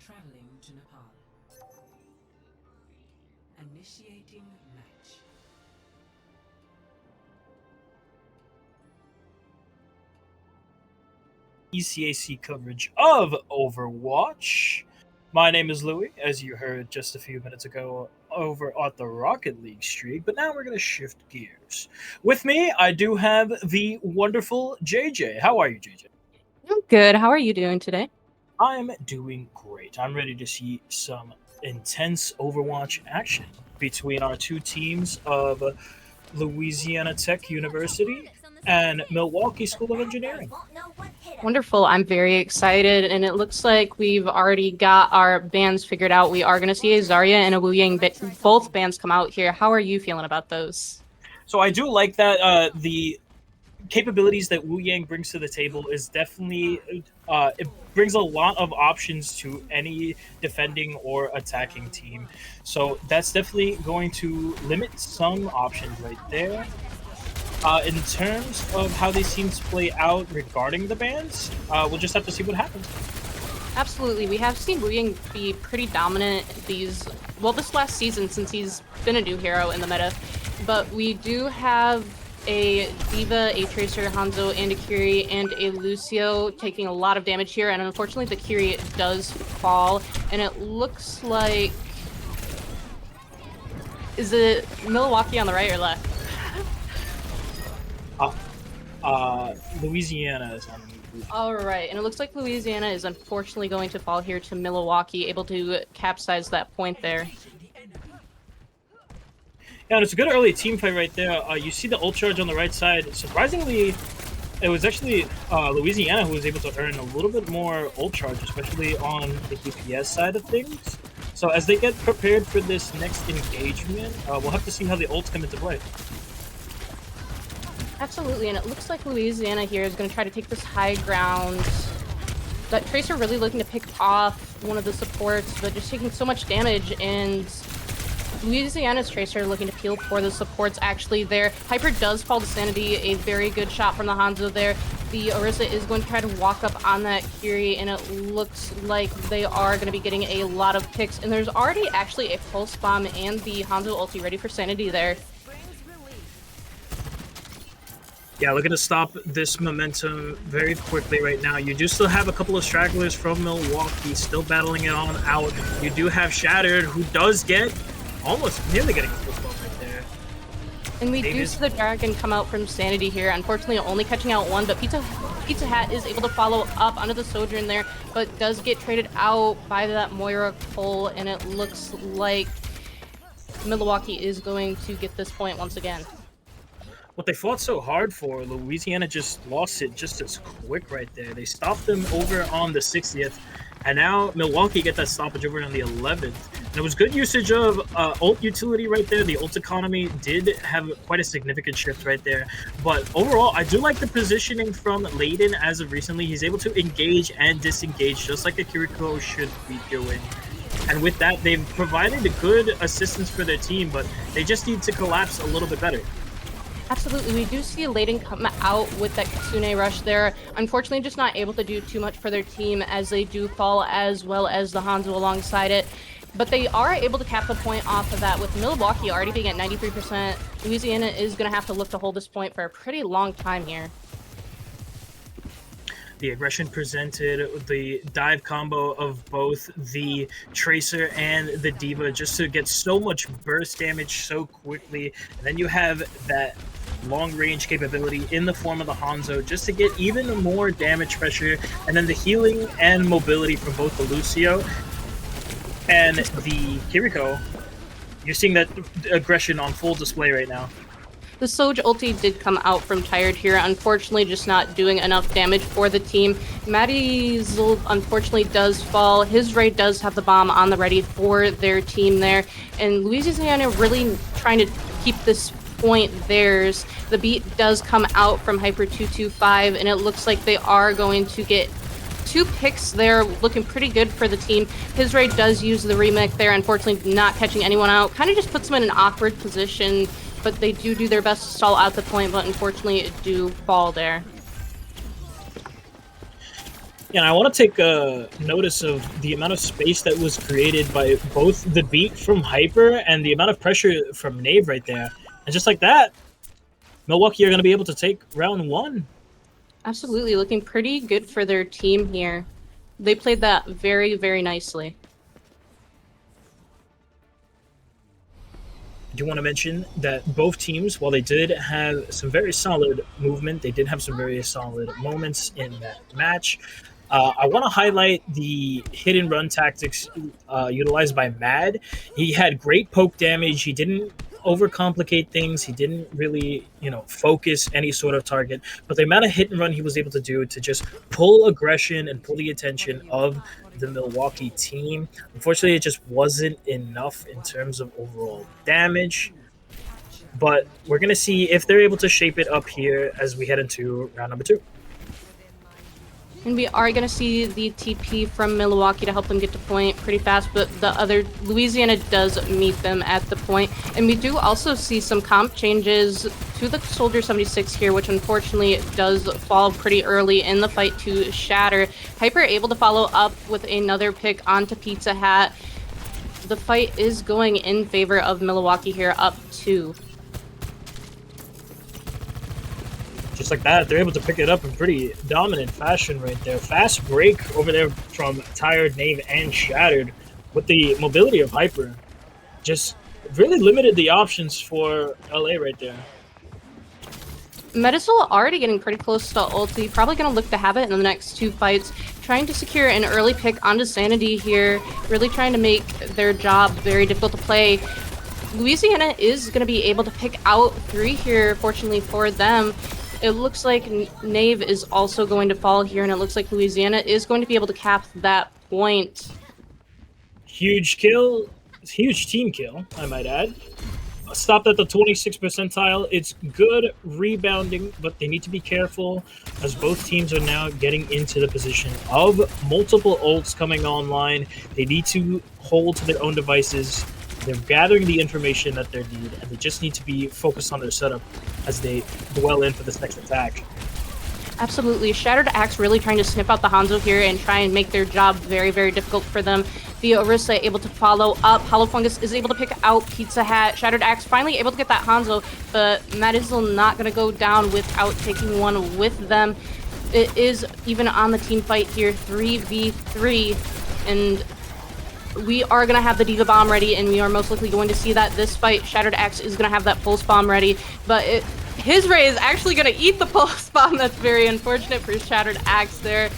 Traveling to Nepal. Initiating match. ECAC coverage of Overwatch. My name is Louis, as you heard just a few minutes ago over at the Rocket League streak, but now we're going to shift gears. With me, I do have the wonderful JJ. How are you, JJ? I'm good. How are you doing today? I'm doing great. I'm ready to see some intense Overwatch action between our two teams of Louisiana Tech University and Milwaukee School of Engineering. Wonderful. I'm very excited, and it looks like we've already got our bands figured out. We are going to see a Zarya and a Wu Yang, both bands come out here. How are you feeling about those? So I do like that the capabilities that Wu Yang brings to the table is definitely it brings a lot of options to any defending or attacking team. So that's definitely going to limit some options right there. In terms of how these teams play out regarding the bans, we'll just have to see what happens. Absolutely. We have seen Wu Yang be pretty dominant this last season since he's been a new hero in the meta. But we do have a D.Va, a Tracer, Hanzo, and a Kiri, and a Lucio taking a lot of damage here. And unfortunately, the Kiri does fall. And it looks like... Is it Milwaukee on the right or left? Louisiana is on. All right, and it looks like Louisiana is unfortunately going to fall here to Milwaukee, able to capsize that point there. Yeah, and it's a good early team fight right there. You see the ult charge on the right side. Surprisingly, it was actually Louisiana who was able to earn a little bit more ult charge, especially on the DPS side of things. So as they get prepared for this next engagement, we'll have to see how the ults come into play. Absolutely, and it looks like Louisiana here is going to try to take this high ground. That Tracer really looking to pick off one of the supports, but just taking so much damage, and Louisiana's Tracer looking to peel for the supports actually there. Hyper does fall to Sanity, a very good shot from the Hanzo there. The Orisa is going to try to walk up on that Kiri, and it looks like they are going to be getting a lot of picks, and there's already actually a pulse bomb and the Hanzo ulti ready for Sanity there. Yeah, looking to stop this momentum very quickly right now. You do still have a couple of stragglers from Milwaukee still battling it on out. You do have Shattered, who does get almost nearly getting a full bomb right there. And we do see the Dragon come out from Sanity here. Unfortunately, only catching out one, but Pizza Hat is able to follow up onto the Sojourn there, but does get traded out by that Moira pull, and it looks like Milwaukee is going to get this point once again. What they fought so hard for, Louisiana just lost it just as quick right there. They stopped them over on the 60th, and now Milwaukee get that stoppage over on the 11th. And it was good usage of ult utility right there. The ult economy did have quite a significant shift right there. But overall, I do like the positioning from Layden as of recently. He's able to engage and disengage just like a Kiriko should be doing. And with that, they've provided a good assistance for their team, but they just need to collapse a little bit better. Absolutely, we do see Layden come out with that Kitsune rush there. Unfortunately, just not able to do too much for their team as they do fall, as well as the Hanzo alongside it. But they are able to cap the point off of that with Milwaukee already being at 93%. Louisiana is going to have to look to hold this point for a pretty long time here. The aggression presented, the dive combo of both the Tracer and the D.Va just to get so much burst damage so quickly. And then you have that long-range capability in the form of the Hanzo just to get even more damage pressure. And then the healing and mobility from both the Lucio and the Kiriko. You're seeing that aggression on full display right now. The Soj ulti did come out from Tired here, unfortunately just not doing enough damage for the team. Matty's unfortunately does fall. His raid does have the bomb on the ready for their team there. And Louisiana really trying to keep this point theirs. The beat does come out from Hyper 225, and it looks like they are going to get 2 picks there, looking pretty good for the team. His raid does use the remake there, unfortunately not catching anyone out. Kind of just puts them in an awkward position, but they do their best to stall out the point, but unfortunately it do fall there. Yeah, and I want to take notice of the amount of space that was created by both the beat from Hyper and the amount of pressure from Nave right there. And just like that, Milwaukee are going to be able to take round 1. Absolutely, looking pretty good for their team here. They played that very, very nicely. I do want to mention that both teams, while they did have some very solid movement, they did have some very solid moments in that match. I want to highlight the hit and run tactics utilized by Mad. He had great poke damage. He didn't overcomplicate things. He didn't really, focus any sort of target. But the amount of hit and run he was able to do to just pull aggression and pull the attention of the Milwaukee team, unfortunately, it just wasn't enough in terms of overall damage. But we're going to see if they're able to shape it up here as we head into round number 2. And we are going to see the TP from Milwaukee to help them get to point pretty fast, but the other Louisiana does meet them at the point. And we do also see some comp changes to the Soldier 76 here, which unfortunately does fall pretty early in the fight to Shatter. Hyper able to follow up with another pick onto Pizza Hat. The fight is going in favor of Milwaukee here, up 2. Just like that, they're able to pick it up in pretty dominant fashion right there. Fast break over there from Tired, Nave, and Shattered with the mobility of Hyper. Just really limited the options for LA right there. Medisol already getting pretty close to ulti. Probably going to look to have it in the next 2 fights. Trying to secure an early pick onto Sanity here. Really trying to make their job very difficult to play. Louisiana is going to be able to pick out 3 here, fortunately for them. It looks like Nave is also going to fall here, and it looks like Louisiana is going to be able to cap that point. Huge kill. Huge team kill, I might add. Stopped at the 26th percentile. It's good rebounding, but they need to be careful as both teams are now getting into the position of multiple ults coming online. They need to hold to their own devices. They're gathering the information that they need, and they just need to be focused on their setup as they dwell in for this next attack. Absolutely. Shattered Axe really trying to sniff out the Hanzo here and try and make their job very, very difficult for them. Via Orisa able to follow up. Hollow Fungus is able to pick out Pizza Hat. Shattered Axe finally able to get that Hanzo, but Madizel not going to go down without taking one with them. It is even on the team fight here, 3v3, and we are going to have the Diva Bomb ready, and we are most likely going to see that this fight. Shattered Axe is going to have that Pulse Bomb ready, but his Ray is actually going to eat the Pulse Bomb. That's very unfortunate for Shattered Axe there.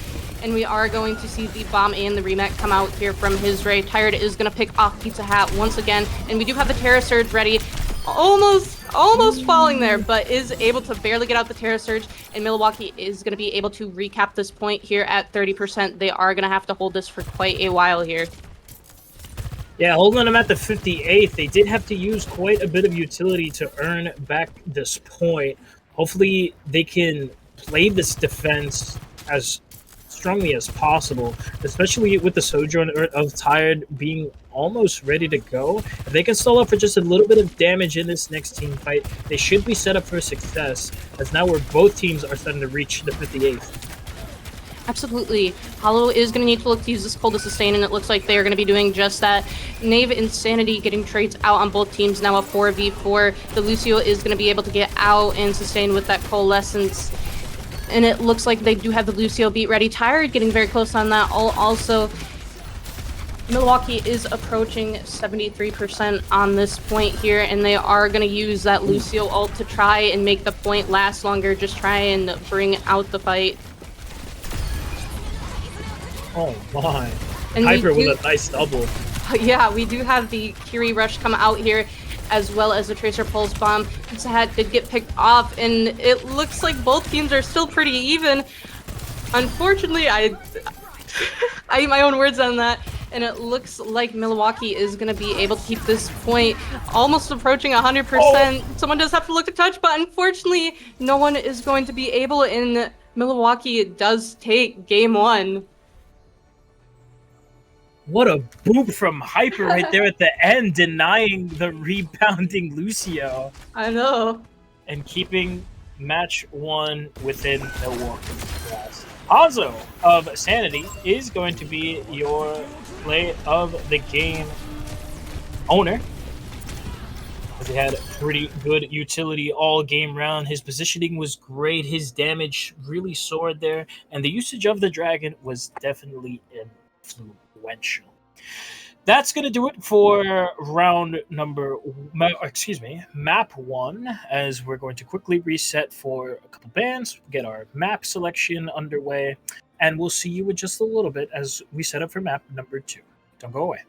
And we are going to see the Bomb and the Remake come out here from his Ray. Tired is going to pick off Pizza Hat once again, and we do have the Terra Surge ready. Almost falling there, but is able to barely get out the Terra Surge, and Milwaukee is going to be able to recap this point here at 30%. They are going to have to hold this for quite a while here. Yeah, holding them at the 58th, they did have to use quite a bit of utility to earn back this point. Hopefully, they can play this defense as strongly as possible, especially with the Sojourn of Tired being almost ready to go. If they can stall up for just a little bit of damage in this next team fight, they should be set up for success, as now where both teams are starting to reach the 58th. Absolutely. Hollow is going to need to look to use this cold to sustain, and it looks like they are going to be doing just that. Nave and Sanity getting trades out on both teams, now a 4v4. The Lucio is going to be able to get out and sustain with that Coalescence. And it looks like they do have the Lucio beat ready. Tired getting very close on that. Also, Milwaukee is approaching 73% on this point here, and they are going to use that Lucio ult to try and make the point last longer, just try and bring out the fight. Oh my. And Hyper with a nice double. Yeah, we do have the Kiri Rush come out here, as well as the Tracer Pulse Bomb. Pizza Hat did get picked off, and it looks like both teams are still pretty even. Unfortunately, I eat my own words on that, and it looks like Milwaukee is going to be able to keep this point almost approaching 100%. Oh. Someone does have to look to touch, but unfortunately, no one is going to be able, and Milwaukee does take game 1. What a boop from Hyper right there at the end, denying the rebounding Lucio. I know. And keeping match 1 within Milwaukee's grasp. Hanzo of Sanity is going to be your play of the game owner. As he had pretty good utility all game round. His positioning was great. His damage really soared there. And the usage of the dragon was definitely influential. That's going to do it for map 1, as we're going to quickly reset for a couple bands, get our map selection underway, and we'll see you in just a little bit as we set up for map number 2. Don't go away.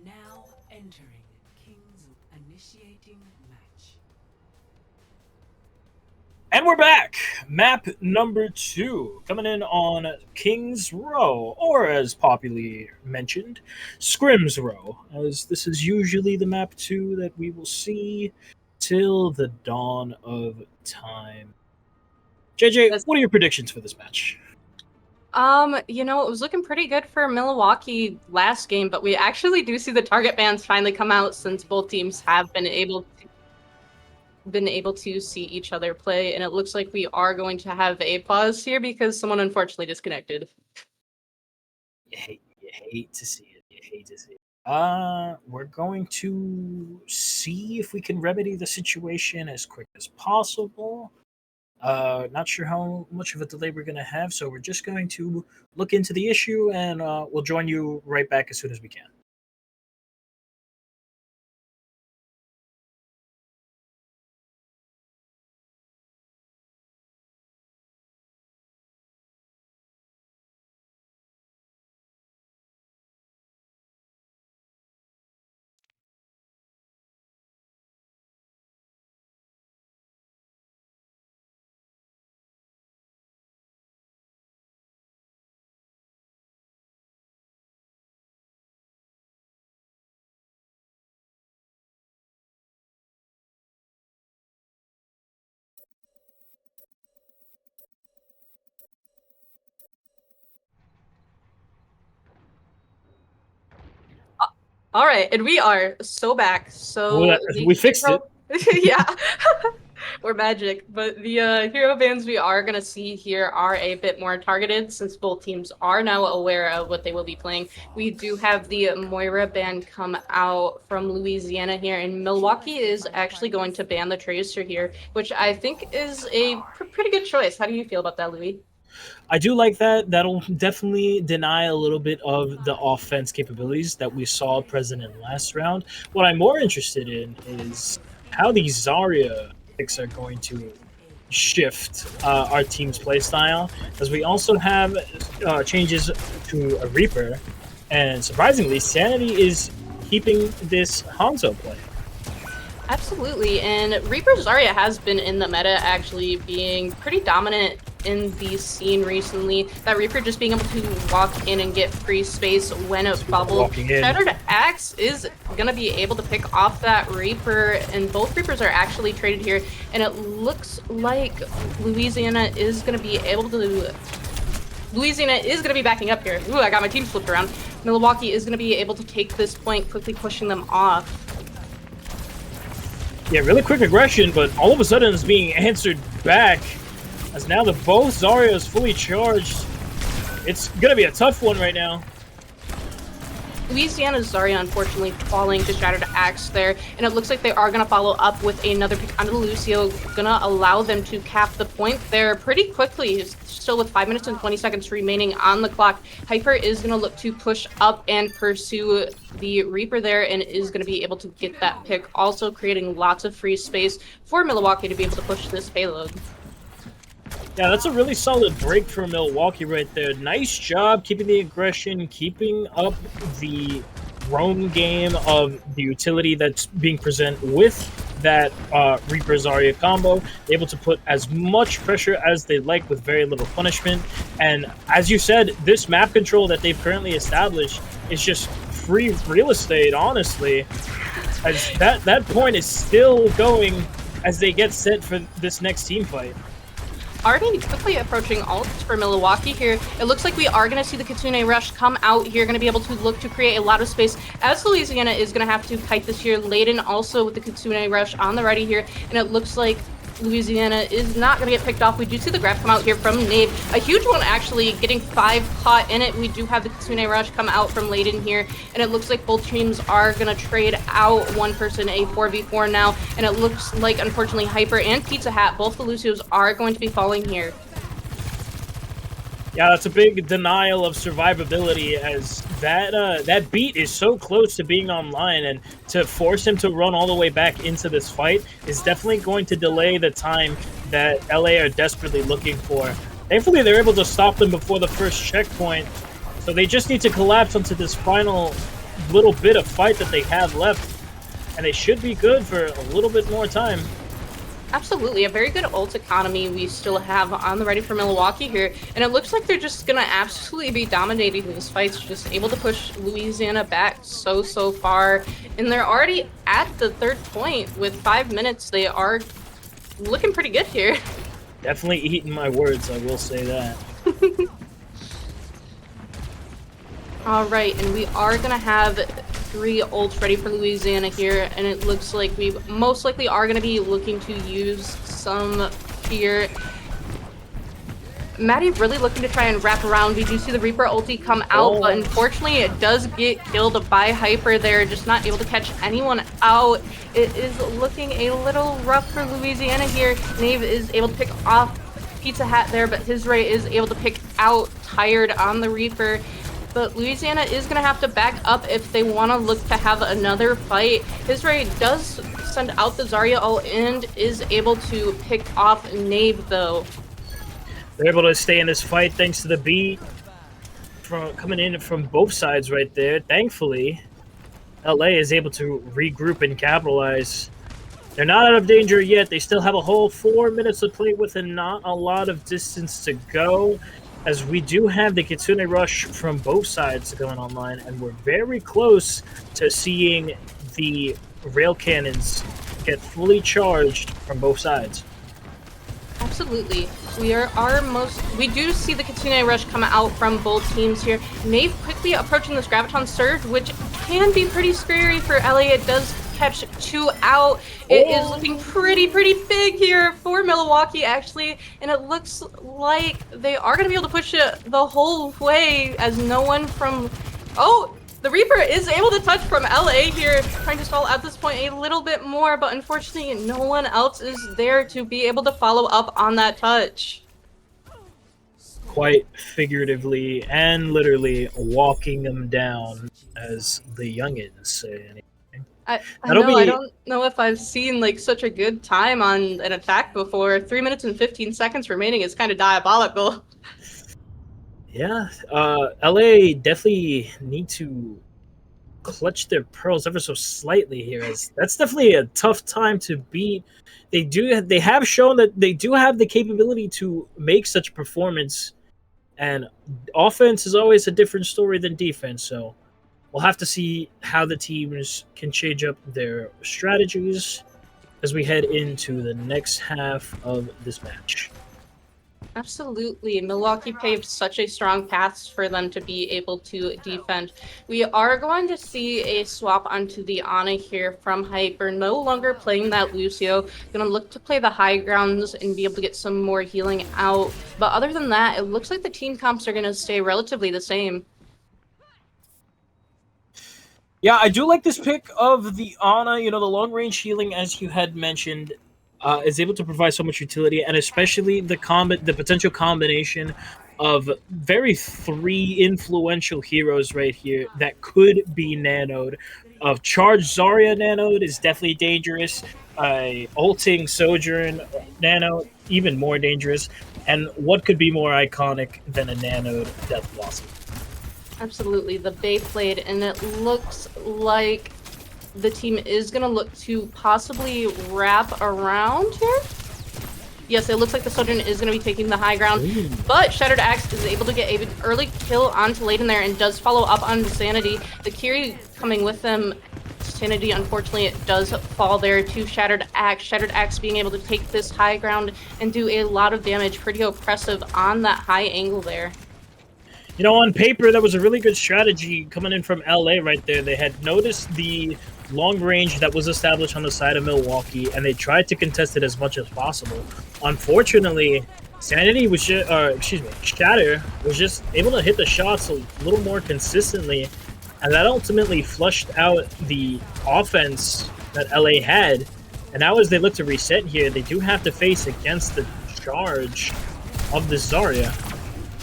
Now entering King's initiating match. And we're back. Map number 2, coming in on King's Row, or as popularly mentioned, Scrim's Row, as this is usually the map 2 that we will see. till the dawn of time. JJ, what are your predictions for this match? You know, it was looking pretty good for Milwaukee last game, but we actually do see the target bans finally come out since both teams have been able to see each other play, and it looks like we are going to have a pause here because someone unfortunately disconnected. You hate to see it. You hate to see it. We're going to see if we can remedy the situation as quick as possible. Not sure how much of a delay we're going to have, so we're just going to look into the issue, and we'll join you right back as soon as we can. All right, and we are so back. So Well, we fixed it. Yeah. We're magic, but the hero bans we are going to see here are a bit more targeted since both teams are now aware of what they will be playing. We do have the Moira ban come out from Louisiana here, and Milwaukee is actually going to ban the Tracer here, which I think is a pretty good choice. How do you feel about that, Louis? I do like that. That'll definitely deny a little bit of the offense capabilities that we saw present in last round. What I'm more interested in is how these Zarya picks are going to shift our team's playstyle, as we also have changes to a Reaper, and surprisingly, Sanity is keeping this Hanzo play. Absolutely, and Reaper Zarya has been in the meta, actually being pretty dominant in the scene recently. That Reaper just being able to walk in and get free space when it bubbles. Shattered Axe is going to be able to pick off that Reaper, and both Reapers are actually traded here, and it looks like Louisiana is going to be able to... Louisiana is going to be backing up here. Ooh, I got my team flipped around. Milwaukee is going to be able to take this point, quickly pushing them off. Yeah, really quick aggression, but all of a sudden it's being answered back, as now that both Zarya is fully charged. It's going to be a tough one right now. Louisiana's Zarya unfortunately falling to Shattered Axe there, and it looks like they are going to follow up with another pick onto Lucio, going to allow them to cap the point there pretty quickly, still with 5 minutes and 20 seconds remaining on the clock. Hyper is going to look to push up and pursue the Reaper there, and is going to be able to get that pick, also creating lots of free space for Milwaukee to be able to push this payload. Yeah, that's a really solid break for Milwaukee right there. Nice job keeping the aggression, keeping up the roam game of the utility that's being presented with that Reaper Zarya combo, able to put as much pressure as they like with very little punishment. And as you said, this map control that they've currently established is just free real estate, honestly. As that point is still going as they get set for this next team fight. Already quickly approaching ults for Milwaukee here. It looks like we are going to see the Kitsune Rush come out here, going to be able to look to create a lot of space, as Louisiana is going to have to kite this here. Layden also with the Kitsune Rush on the ready here, and it looks like Louisiana is not going to get picked off. We do see the grab come out here from Nave. A huge one, actually, getting 5 caught in it. We do have the Kitsune Rush come out from Layden here, and it looks like both teams are going to trade out one person a 4v4 now, and it looks like, unfortunately, Hyper and Pizza Hat, both the Lucios, are going to be falling here. Yeah, that's a big denial of survivability, as that beat is so close to being online, and to force him to run all the way back into this fight is definitely going to delay the time that LA are desperately looking for. Thankfully, they're able to stop them before the first checkpoint, so they just need to collapse onto this final little bit of fight that they have left, and they should be good for a little bit more time. Absolutely, a very good ult economy we still have on the ready for Milwaukee here, and it looks like they're just gonna absolutely be dominating these fights, just able to push Louisiana back so far, and they're already at the third point with 5 minutes. They are looking pretty good here. Definitely eating my words, I will say that. All right, and we are gonna have 3 ults ready for Louisiana here, and it looks like we most likely are gonna be looking to use some here. Maddie really looking to try and wrap around. We do see the Reaper ulti come out, but unfortunately it does get killed by Hyper there, just not able to catch anyone out. It is looking a little rough for Louisiana here. Nave is able to pick off Pizza Hat there, but his Ray is able to pick out Tired on the Reaper. But Louisiana is going to have to back up if they want to look to have another fight. His Ray does send out the Zarya ult and is able to pick off Nave though. They're able to stay in this fight thanks to the beat coming in from both sides right there. Thankfully, LA is able to regroup and capitalize. They're not out of danger yet. They still have a whole 4 minutes to play with and not a lot of distance to go, as we do have the Kitsune Rush from both sides going online, and we're very close to seeing the rail cannons get fully charged from both sides. Absolutely. We do see the Kitsune Rush come out from both teams here. Nave quickly approaching this Graviton Surge, which can be pretty scary for LA. It does catch 2 out. It is looking pretty big here for Milwaukee, actually, and it looks like they are going to be able to push it the whole way, as no one from... Oh! The Reaper is able to touch from LA here, trying to stall at this point a little bit more, but unfortunately no one else is there to be able to follow up on that touch. Quite figuratively and literally walking them down, as the youngins say. I don't know if I've seen like such a good time on an attack before. 3 minutes and 15 seconds remaining is kind of diabolical. Yeah, LA definitely need to clutch their pearls ever so slightly here, as that's definitely a tough time to beat. They have shown that they do have the capability to make such a performance, and offense is always a different story than defense, so we'll have to see how the teams can change up their strategies as we head into the next half of this match. Absolutely. Milwaukee paved such a strong path for them to be able to defend. We are going to see a swap onto the Ana here from Hyper, no longer playing that Lucio. Going to look to play the high grounds and be able to get some more healing out. But other than that, it looks like the team comps are going to stay relatively the same. Yeah, I do like this pick of the Ana. You know, the long-range healing, as you had mentioned, is able to provide so much utility, and especially the potential combination of three influential heroes right here that could be nanoed. Charged Zarya nanoed is definitely dangerous. Ulting Sojourn nano, even more dangerous. And what could be more iconic than a nanoed Death Blossom? Absolutely, the Bay played, and it looks like the team is going to look to possibly wrap around here. Yes, it looks like the Sojourn is going to be taking the high ground, but Shattered Axe is able to get an early kill onto Layden there and does follow up on Sanity. The Kiri coming with them. Sanity, unfortunately, it does fall there to Shattered Axe. Shattered Axe being able to take this high ground and do a lot of damage. Pretty oppressive on that high angle there. You know, on paper, that was a really good strategy coming in from LA right there. They had noticed the long range that was established on the side of Milwaukee, and they tried to contest it as much as possible. Unfortunately, Sanity was Shatter was just able to hit the shots a little more consistently, and that ultimately flushed out the offense that LA had. And now as they look to reset here, they do have to face against the charge of the Zarya.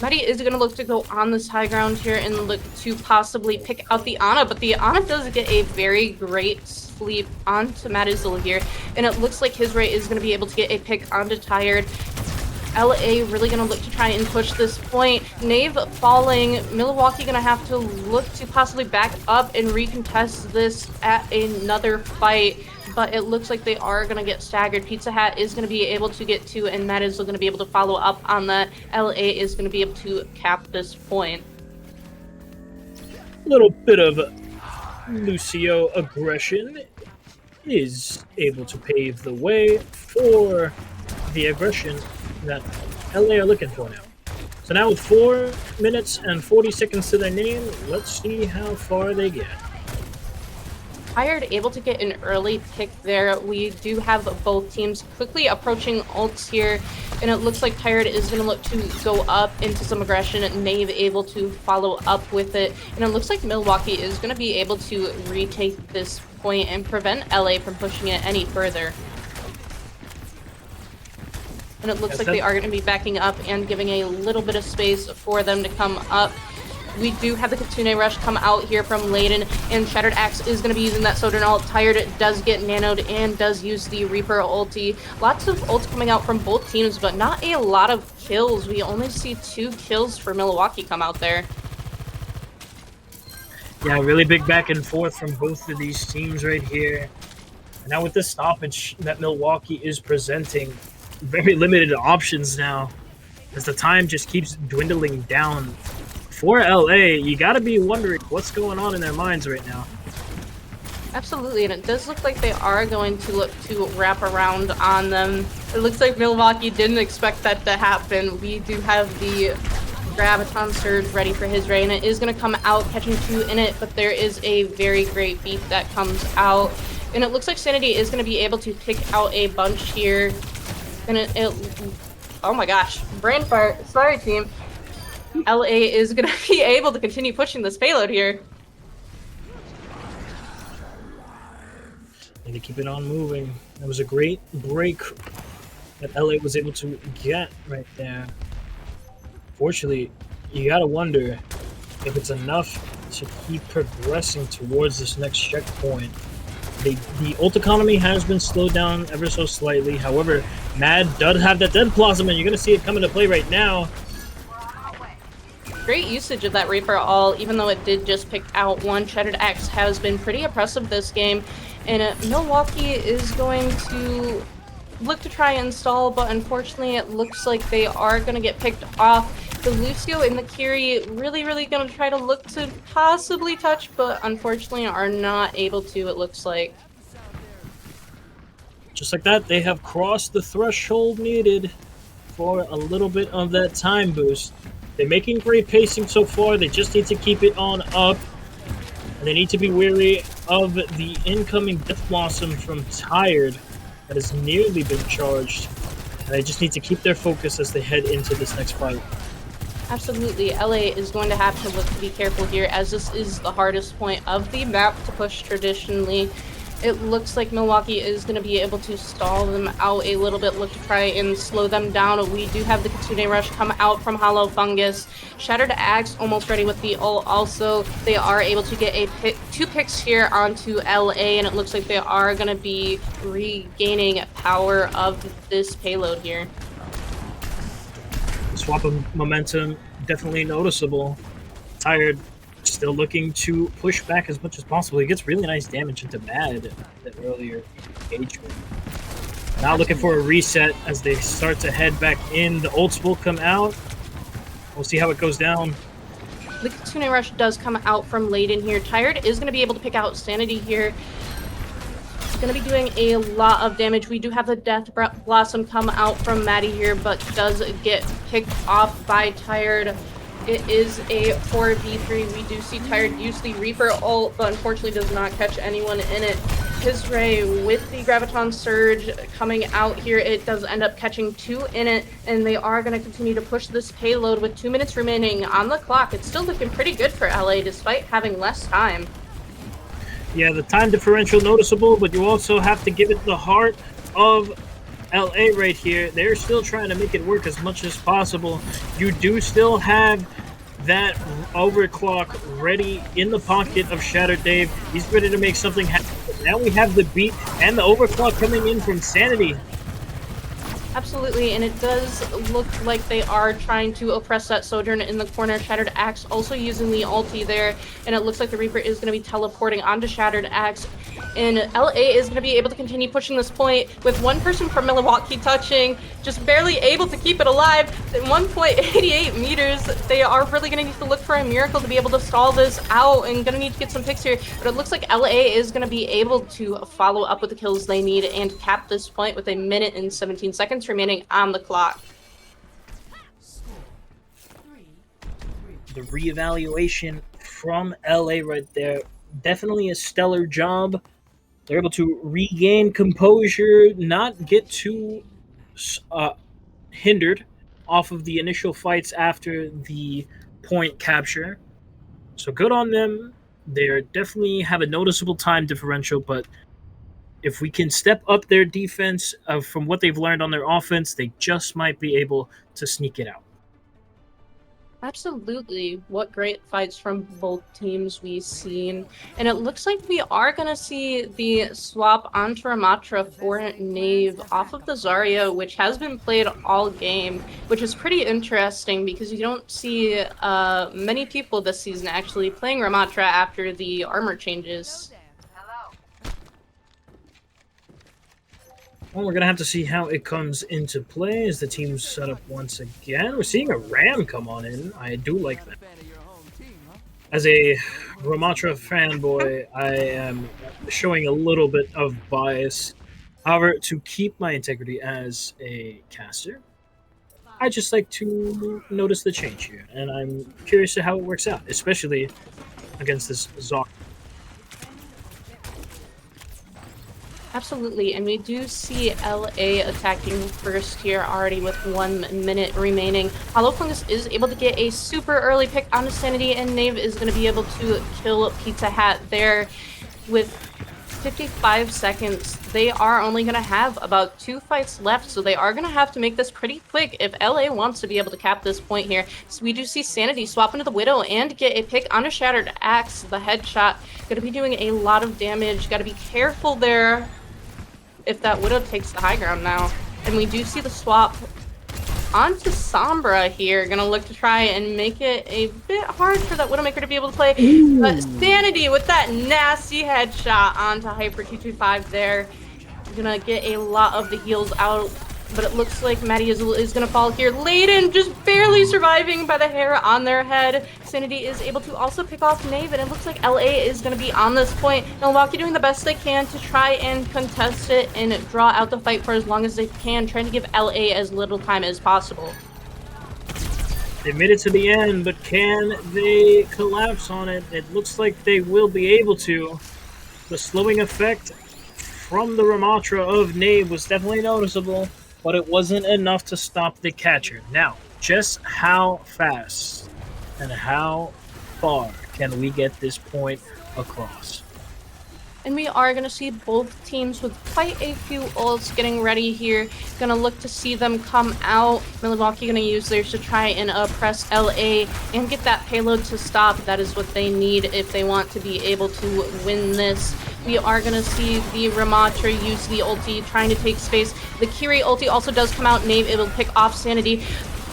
Maddie is going to look to go on this high ground here and look to possibly pick out the Ana, but the Ana does get a very great sleep onto Madizul here, and it looks like his Ray is going to be able to get a pick onto Tired. LA really going to look to try and push this point. Nave falling. Milwaukee going to have to look to possibly back up and recontest this at another fight. but it looks like they are going to get staggered. Pizza Hat is going to be able to get 2, and Matt is going to be able to follow up on that. LA is going to be able to cap this point. A little bit of Lucio aggression is able to pave the way for the aggression that LA are looking for now. So now with 4 minutes and 40 seconds to their name, let's see how far they get. Tired able to get an early pick there. We do have both teams quickly approaching ults here, and it looks like Tired is going to look to go up into some aggression, and Nave able to follow up with it. And it looks like Milwaukee is going to be able to retake this point and prevent LA from pushing it any further. And it looks like they are going to be backing up and giving a little bit of space for them to come up. We do have the Kitsune Rush come out here from Layden, and Shattered Axe is going to be using that Sojourn ult. Tired does get nanoed and does use the Reaper ulti. Lots of ults coming out from both teams, but not a lot of kills. We only see 2 kills for Milwaukee come out there. Yeah, really big back and forth from both of these teams right here. And now with this stoppage that Milwaukee is presenting, very limited options now, as the time just keeps dwindling down. For LA, you gotta be wondering what's going on in their minds right now. Absolutely, and it does look like they are going to look to wrap around on them. It looks like Milwaukee didn't expect that to happen. We do have the Graviton Surge ready for his Ray, and it is going to come out catching 2 in it, but there is a very great beat that comes out. And it looks like Sanity is going to be able to pick out a bunch here. And oh my gosh, brain fart. Sorry, team. LA is going to be able to continue pushing this payload here. Need to keep it on moving. That was a great break that LA was able to get right there. Fortunately, you gotta wonder if it's enough to keep progressing towards this next checkpoint. The ult economy has been slowed down ever so slightly. However, Mad does have that Dead Blossom, and you're gonna see it come into play right now. Great usage of that Reaper ult, even though it did just pick out 1. Shattered Axe has been pretty oppressive this game, and Milwaukee is going to look to try and stall, but unfortunately it looks like they are going to get picked off. The Lucio and the Kiri really going to try to look to possibly touch, but unfortunately are not able to, it looks like. Just like that, they have crossed the threshold needed for a little bit of that time boost. They're making great pacing so far. They just need to keep it on up. And they need to be wary of the incoming Death Blossom from Tired that has nearly been charged. And they just need to keep their focus as they head into this next fight. Absolutely. LA is going to have to look to be careful here, as this is the hardest point of the map to push traditionally. It looks like Milwaukee is going to be able to stall them out a little bit, look to try and slow them down. We do have the Kitsune Rush come out from Hollow Fungus. Shattered Axe almost ready with the ult also. They are able to get a 2 picks here onto LA, and it looks like they are going to be regaining power of this payload here. The swap of momentum, definitely noticeable. Tired still looking to push back as much as possible. He gets really nice damage into Mad that earlier engagement. Now looking for a reset as they start to head back in. The ults will come out. We'll see how it goes down. The Kitsune Rush does come out from Layden here. Tired is going to be able to pick out Sanity here. It's going to be doing a lot of damage. We do have the Death Blossom come out from Maddie here, but does get picked off by Tired. It is a 4v3. We do see Tired use the Reaper ult, but unfortunately does not catch anyone in it. His Ray with the Graviton Surge coming out here, it does end up catching 2 in it, and they are going to continue to push this payload with 2 minutes remaining on the clock. It's still looking pretty good for LA despite having less time. Yeah, the time differential noticeable, but you also have to give it the heart of LA right here. They're still trying to make it work as much as possible. You do still have that overclock ready in the pocket of Shattered Dave. He's ready to make something happen. Now we have the beat and the overclock coming in from Sanity. Absolutely, and it does look like they are trying to oppress that Sojourn in the corner. Shattered Axe also using the ulti there, and it looks like the Reaper is going to be teleporting onto Shattered Axe. And LA is going to be able to continue pushing this point with one person from Milwaukee touching, just barely able to keep it alive. At 1.88 meters, they are really going to need to look for a miracle to be able to stall this out and going to need to get some picks here. But it looks like LA is going to be able to follow up with the kills they need and cap this point with 1 minute and 17 seconds remaining on the clock. The reevaluation from LA right there, definitely a stellar job. They're able to regain composure, not get too hindered off of the initial fights after the point capture. So good on them. They definitely have a noticeable time differential, but if we can step up their defense from what they've learned on their offense, they just might be able to sneak it out. Absolutely. What great fights from both teams we've seen. And it looks like we are going to see the swap onto Ramatra for Knave off of the Zarya, which has been played all game, which is pretty interesting because you don't see many people this season actually playing Ramatra after the armor changes. Well, we're going to have to see how it comes into play as the team's set up once again. We're seeing a Ram come on in. I do like that. As a Ramatra fanboy, I am showing a little bit of bias. However, to keep my integrity as a caster, I just like to notice the change here. And I'm curious to how it works out, especially against this Zok. Absolutely, and we do see LA attacking first here already with 1 minute remaining. Hollow Fungus is able to get a super early pick onto Sanity, and Knave is going to be able to kill Pizza Hat there with 55 seconds. They are only going to have about 2 fights left, so they are going to have to make this pretty quick if LA wants to be able to cap this point here. So we do see Sanity swap into the Widow and get a pick onto Shattered Axe. The headshot going to be doing a lot of damage. Got to be careful there if that Widow takes the high ground now. And we do see the swap onto Sombra here. Gonna look to try and make it a bit hard for that Widowmaker to be able to play. But Sanity with that nasty headshot onto Hyper 225 there. Gonna get a lot of the heals out. But it looks like Maddie is going to fall here. Layden just barely surviving by the hair on their head. Sanity is able to also pick off Knave, and it looks like LA is going to be on this point. Milwaukee doing the best they can to try and contest it and draw out the fight for as long as they can, trying to give LA as little time as possible. They made it to the end, but can they collapse on it? It looks like they will be able to. The slowing effect from the Ramatra of Knave was definitely noticeable, but it wasn't enough to stop the catcher. Now, just how fast and how far can we get this point across? And we are going to see both teams with quite a few ults getting ready here. Going to look to see them come out. Milwaukee going to use theirs to try and press LA and get that payload to stop. That is what they need if they want to be able to win this. We are going to see the Ramatra use the ulti, trying to take space. The Kiri ulti also does come out. Knave able to pick off Sanity.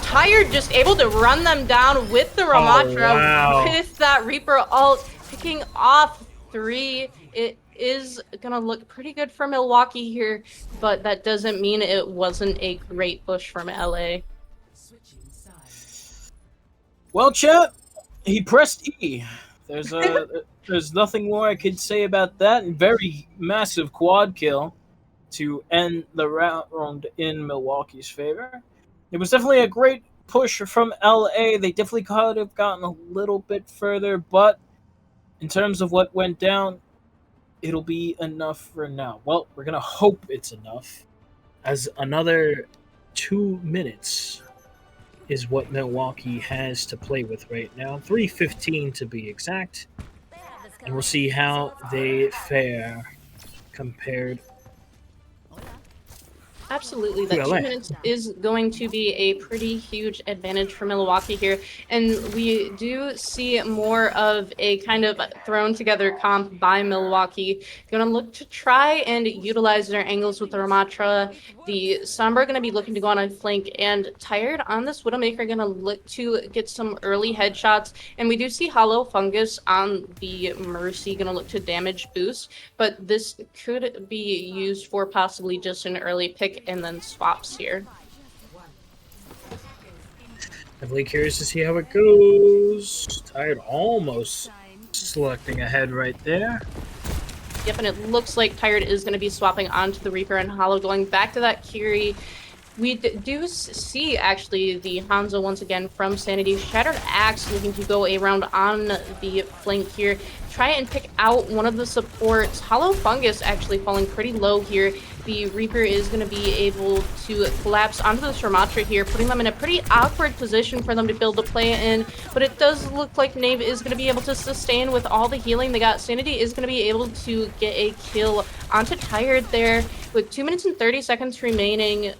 Tired just able to run them down with the Ramatra with that Reaper ult, picking off 3. It is going to look pretty good for Milwaukee here, but that doesn't mean it wasn't a great push from LA. Well, chat, he pressed E. There's nothing more I could say about that. Very massive quad kill to end the round in Milwaukee's favor. It was definitely a great push from LA. They definitely could have gotten a little bit further, but in terms of what went down, it'll be enough for now. Well, we're going to hope it's enough, as another 2 minutes is what Milwaukee has to play with right now. 3:15 to be exact. And we'll see how they fare compared. Absolutely, that To 2 LA. minutes is going to be a pretty huge advantage for Milwaukee here, and we do see more of a kind of thrown together comp by Milwaukee. Going to look to try and utilize their angles with the Ramatra. The Sombra going to be looking to go on a flank, and Tired on this Widowmaker going to look to get some early headshots, and we do see Hollow Fungus on the Mercy going to look to damage boost, but this could be used for possibly just an early pick and then swaps here. Definitely curious to see how it goes. Tired almost selecting ahead right there. Yep, and it looks like Tired is going to be swapping onto the Reaper, and Hollow going back to that Kiri. We do see, actually, the Hanzo once again from Sanity. Shattered Axe looking to go around on the flank here. Try and pick out one of the supports. Hollow Fungus actually falling pretty low here. The Reaper is going to be able to collapse onto the Sumatra here, putting them in a pretty awkward position for them to build a play in. But it does look like Knave is going to be able to sustain with all the healing they got. Sanity is going to be able to get a kill onto Tired there with 2 minutes and 30 seconds remaining.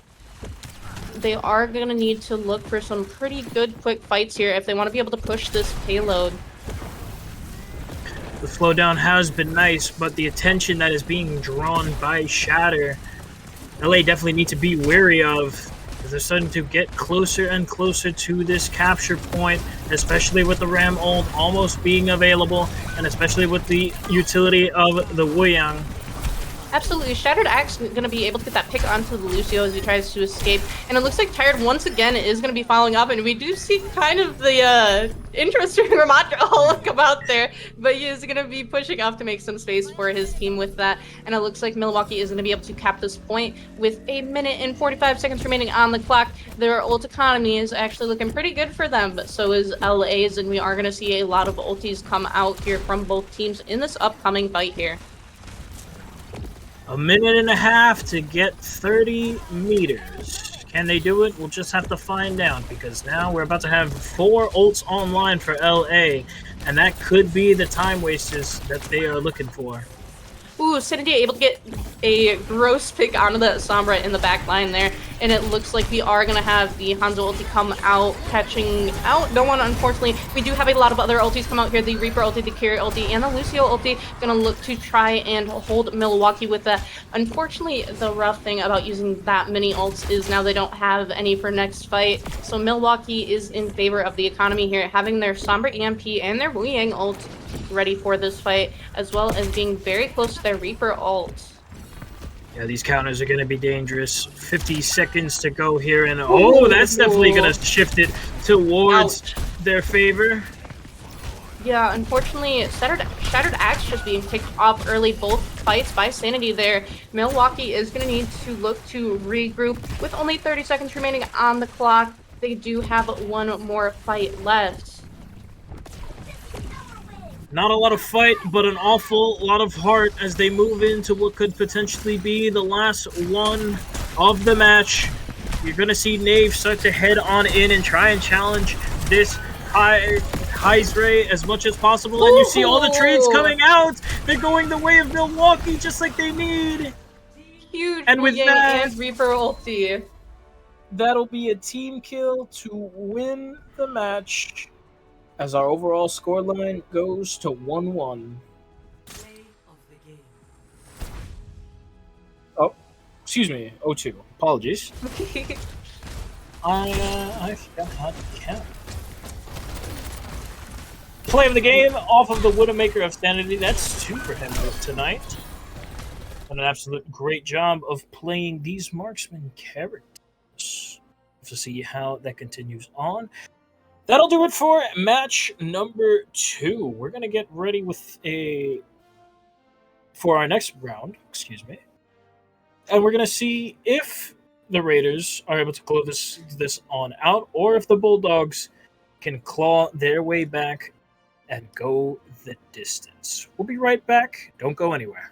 They are going to need to look for some pretty good quick fights here if they want to be able to push this payload. The slowdown has been nice, but the attention that is being drawn by Shatter, LA definitely need to be wary of, as they're starting to get closer and closer to this capture point, especially with the Ram ult almost being available, and especially with the utility of the Wuyang. Absolutely. Shattered Axe going to be able to get that pick onto the Lucio as he tries to escape. And it looks like Tired once again is going to be following up. And we do see kind of the interesting Ramatra come out there. But he is going to be pushing off to make some space for his team with that. And it looks like Milwaukee is going to be able to cap this point with 1 minute and 45 seconds remaining on the clock. Their ult economy is actually looking pretty good for them. But so is LA's. And we are going to see a lot of ultis come out here from both teams in this upcoming fight here. 1.5 minutes to get 30 meters. Can they do it? We'll just have to find out, because now we're about to have 4 ults online for LA, and that could be the time wasters that they are looking for. Ooh, Sanity able to get a gross pick onto the Sombra in the back line there. And it looks like we are going to have the Hanzo ulti come out, catching out no one, unfortunately. We do have a lot of other ultis come out here. The Reaper ulti, the Kiri ulti, and the Lucio ulti. Going to look to try and hold Milwaukee with that. Unfortunately, the rough thing about using that many ults is now they don't have any for next fight. So Milwaukee is in favor of the economy here, having their Sombra EMP and their Wuyang ult ready for this fight, as well as being very close to their Reaper ult. Yeah, these counters are going to be dangerous. 50 seconds to go here, and oh, that's definitely going to shift it towards their favor. Yeah, unfortunately, Shattered Axe just being picked off early, both fights by Sanity there. Milwaukee is going to need to look to regroup with only 30 seconds remaining on the clock. They do have one more fight left. Not a lot of fight, but an awful lot of heart as they move into what could potentially be the last one of the match. You're going to see Knave start to head on in and try and challenge this Heisray as much as possible. And you see all the trades coming out. They're going the way of Milwaukee just like they need. Huge and with that, and Reaper ulti. That'll be a team kill to win the match, as our overall scoreline goes to 1-1. Oh, excuse me, 0-2. Apologies. I forgot how to count. Play of the game off of the Widowmaker of Sanity. That's 2 for him tonight. And an absolute great job of playing these marksman characters. To see how that continues on. That'll do it for match number 2. We're going to get ready for our next round, excuse me. And we're going to see if the Raiders are able to close this on out, or if the Bulldogs can claw their way back and go the distance. We'll be right back. Don't go anywhere.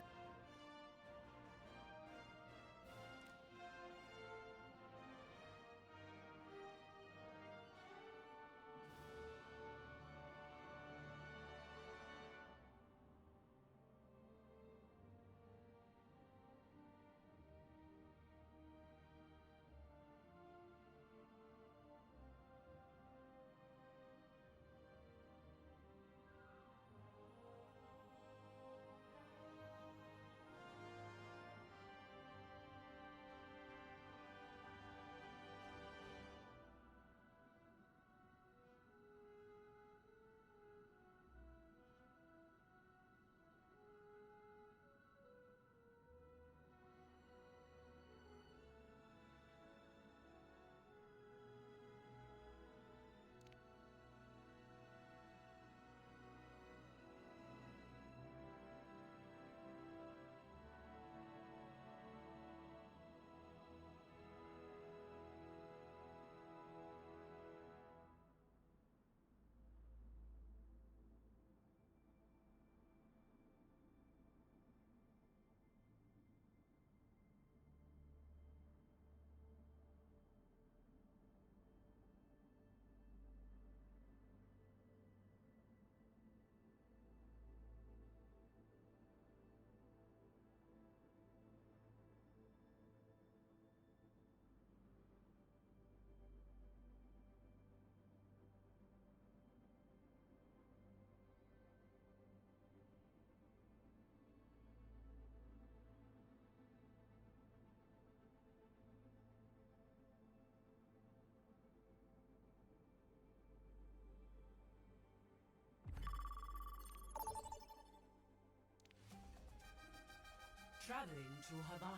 Traveling to Havana.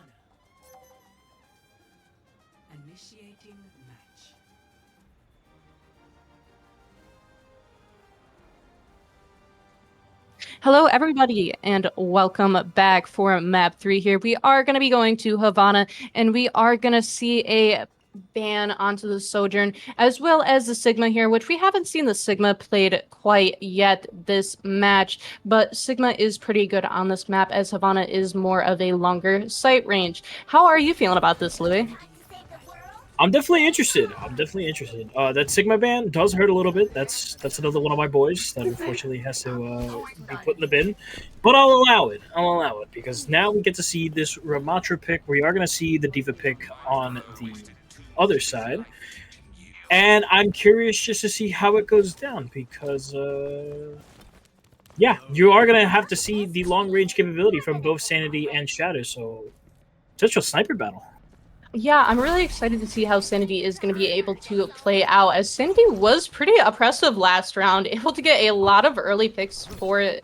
Initiating match. Hello, everybody, and welcome back for map 3 here. We are going to be going to Havana, and we are going to see a ban onto the Sojourn, as well as the Sigma here, which we haven't seen the Sigma played quite yet this match, but Sigma is pretty good on this map, as Havana is more of a longer sight range. How are you feeling about this, Louis? I'm definitely interested. That Sigma ban does hurt a little bit. That's another one of my boys that unfortunately has to be put in the bin. But I'll allow it. Because now we get to see this Ramatra pick. We are going to see the Diva pick on the other side. And I'm curious just to see how it goes down because, yeah, you are going to have to see the long-range capability from both Sanity and Shatter. So, potential sniper battle. Yeah, I'm really excited to see how Sanity is going to be able to play out, as Sanity was pretty oppressive last round, able to get a lot of early picks for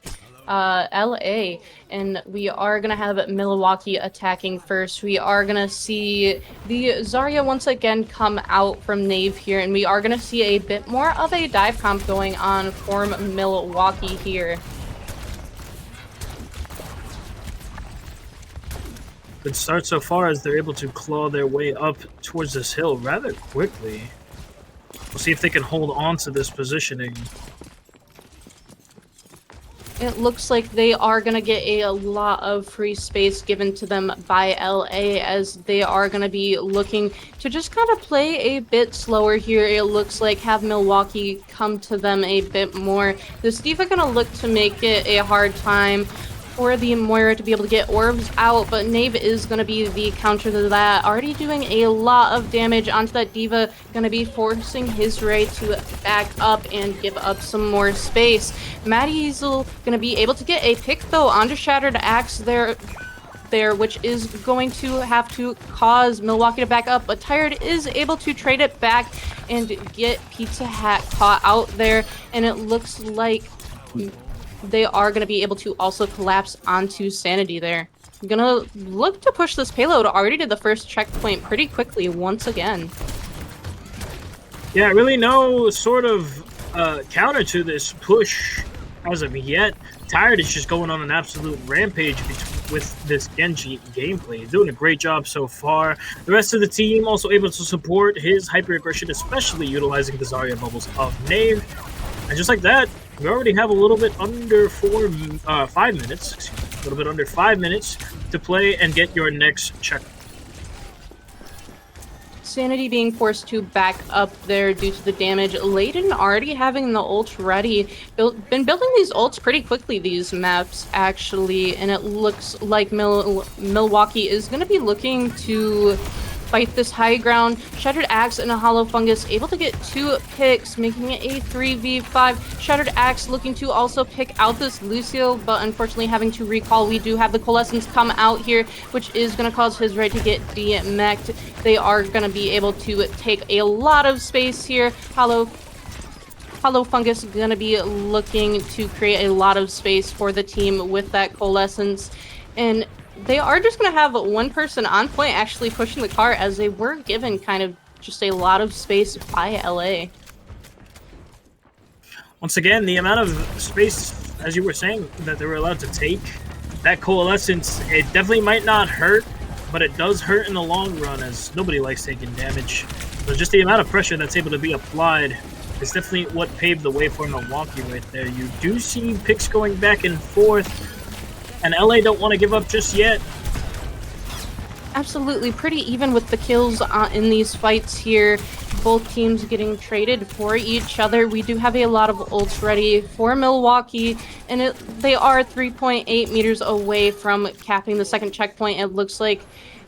LA, and we are going to have Milwaukee attacking first. We are going to see the Zarya once again come out from Nave here, and we are going to see a bit more of a dive comp going on for Milwaukee here. Good start so far as they're able to claw their way up towards this hill rather quickly. We'll see if they can hold on to this positioning. It looks like they are going to get a lot of free space given to them by LA, as they are going to be looking to just kind of play a bit slower here. It looks like have Milwaukee come to them a bit more. This Diva going to look to make it a hard time for the Moira to be able to get orbs out, but Nave is going to be the counter to that, already doing a lot of damage onto that Diva, going to be forcing his Ray to back up and give up some more space. Maddiezel going to be able to get a pick though onto Shattered Axe there, which is going to have to cause Milwaukee to back up, but Tired is able to trade it back and get Pizza Hat caught out there, and it looks like they are going to be able to also collapse onto Sanity there. Gonna look to push this payload. Already did the first checkpoint pretty quickly once again. Yeah, really no sort of counter to this push as of yet. Tired is just going on an absolute rampage with this Genji gameplay. He's doing a great job so far. The rest of the team also able to support his hyper-aggression, especially utilizing the Zarya bubbles of Nave. And just like that, we already have a little bit under 5 minutes. A little bit under 5 minutes to play and get your next check. Sanity being forced to back up there due to the damage. Layden already having the ult ready. Been building these ults pretty quickly, these maps, actually. And it looks like Milwaukee is going to be looking to fight this high ground. Shattered Axe and a Hollow Fungus able to get 2 picks, making it a 3v5. Shattered Axe looking to also pick out this Lucio, but unfortunately having to recall. We do have the Coalescence come out here, which is going to cause his Ray to get demeched. They are going to be able to take a lot of space here. Hollow Fungus going to be looking to create a lot of space for the team with that Coalescence, and they are just going to have one person on point actually pushing the car, as they were given kind of just a lot of space by LA. Once again, the amount of space, as you were saying, that they were allowed to take, that Coalescence, it definitely might not hurt, but it does hurt in the long run, as nobody likes taking damage. So just the amount of pressure that's able to be applied is definitely what paved the way for Milwaukee right there. You do see picks going back and forth, and LA don't want to give up just yet. Absolutely, pretty even with the kills in these fights here. Both teams getting traded for each other. We do have a lot of ults ready for Milwaukee, and they are 3.8 meters away from capping the second checkpoint. It looks like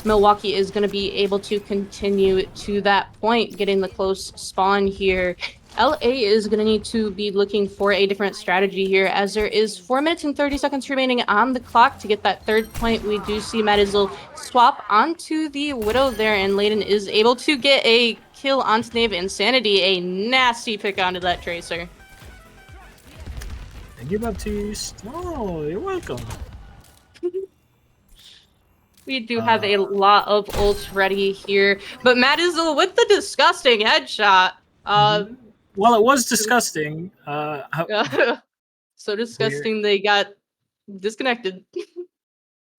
Milwaukee is going to be able to continue to that point, getting the close spawn here. LA is going to need to be looking for a different strategy here, as there is 4 minutes and 30 seconds remaining on the clock to get that third point. We do see Maddiezel swap onto the Widow there, and Layden is able to get a kill onto Nave. Insanity, a nasty pick onto that Tracer. Thank you, Baptiste. Oh, you're welcome. We do have a lot of ults ready here, but Madizl with the disgusting headshot. Well, it was disgusting. So disgusting they got disconnected.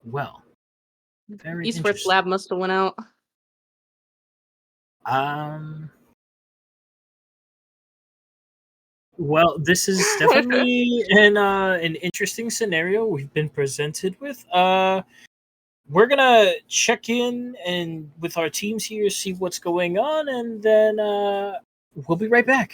Well, very Esports interesting. Lab must have went out. Well, this is definitely an interesting scenario we've been presented with. We're gonna check in and with our teams here, see what's going on, and then we'll be right back.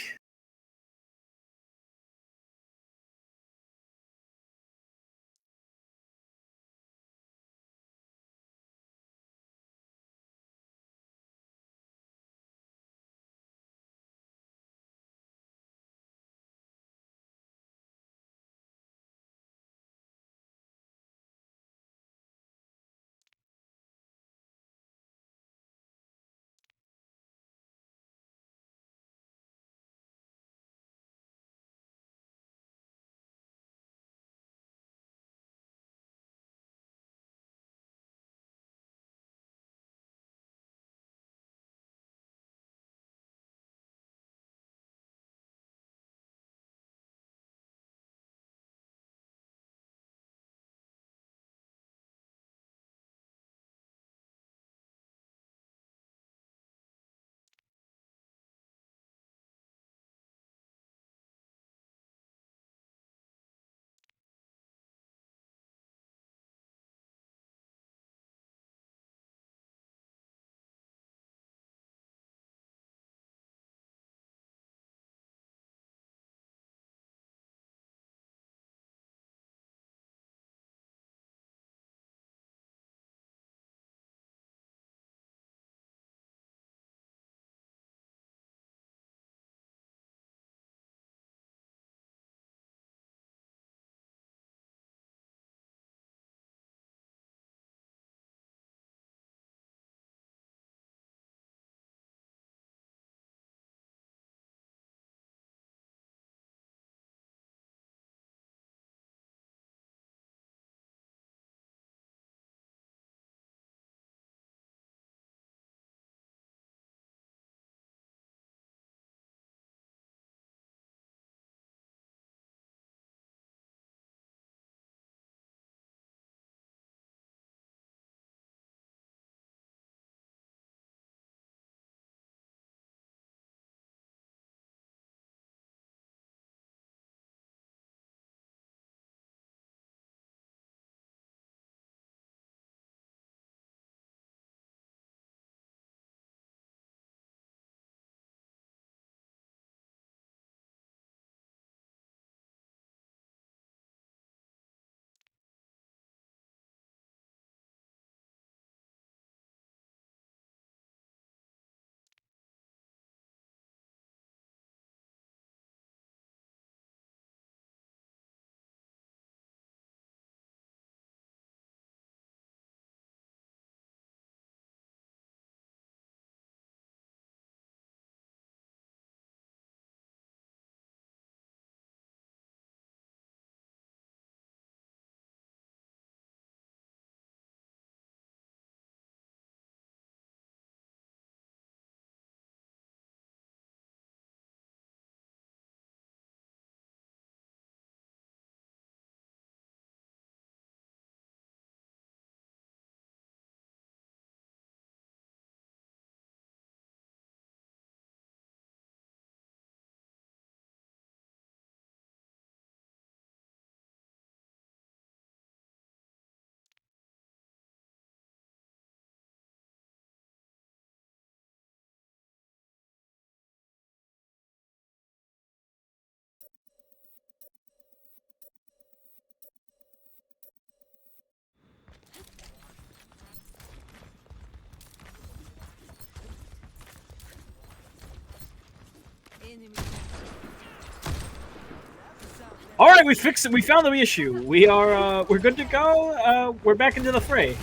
All right, we fixed it. We found the issue. We're good to go. We're back into the fray.